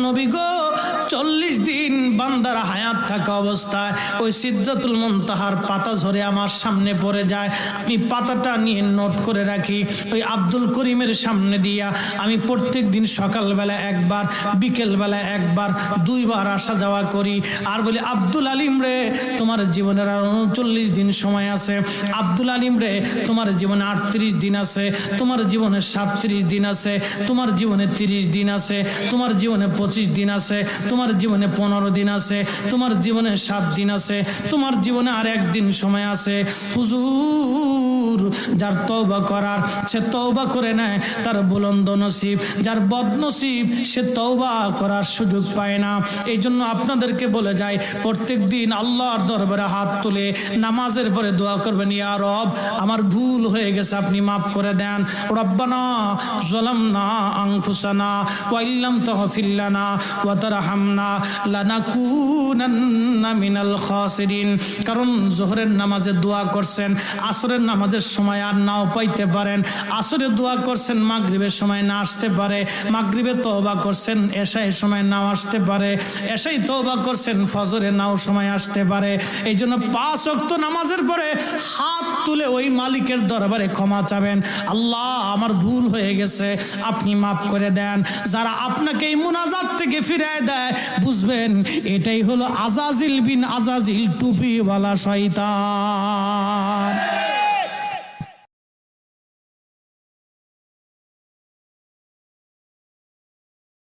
নবী গো 40 দিন বান্দার হায়াত থাকা অবস্থায় ওই সিদরাতুল মুনতাহার পাতা ঝরে আমার সামনে পড়ে যায়। আমি পাতাটা নিয়ে নোট করে রাখি। ওই আব্দুল করিমের সামনে দিয়া আমি প্রত্যেক দিন সকালবেলা একবার, বিকেলবেলা একবার, 2 বার আসা যাওয়া করি। আর বলি, আব্দুল আলিম রে, তোমার জীবনের আর 39 দিন সময় আছে। আব্দুল আলিম রে, তোমার জীবনে 38 দিন আছে, তোমার জীবনে 37 দিন আছে, তোমার জীবনে 30 দিন আছে, তোমার জীবনে 25 দিন আছে, তোমার জীবনে 15 দিন আছে, তোমার জীবনে 7 দিন আছে, তোমার জীবনে আর 1 দিন সময় আছে। হুজুর, যার তওবা করার সে তওবা করে নেয়, তার বুলন্দ নসিব। যার বদনসিব সে তওবা করার সুযোগ পায় না। এই জন্য আপনাদেরকে বলে যাই, প্রত্যেক দিন আল্লাহর দরবারে হাত তুলে নামাজের পরে দোয়া করবেন, ইয়া রব, আমার ভুল হয়ে গেছে, আপনি মাফ করে দেন। রব্বানা যালামনা আনফুসানা ওয়া ইল্লাম তাগফির লানা ওয়া তারহামনা লানাকুনান্না মিনাল খাসিরিন। কারণ জোহরের নামাজে দোয়া করছেন, আসরের নামাজের সময় আর নাও পাইতে পারেন, আসরে দোয়া করছেন, মাগরিবের সময় না আসতে পারে, মাগরিবে তওবা করছেন, এশায়ের সময় নাও আসতে পারে, এশাই তওবা করছেন, ফজরে নাও সময় আসতে পারে। এই জন্য 5 ওয়াক্ত নামাজের পরে হাত তুলে ওই মালিকের দরবারে ক্ষমা চাবেন, আল্লাহ আমার ভুল হয়ে গেছে, আপনি মাফ করে দেন। যারা আপনাকে এই মুনাজাত থেকে ফিরায় দেয়, বুঝবেন এটাই হলো আজাজিল বিন আজাজিল, টুপিওয়ালা শয়তান।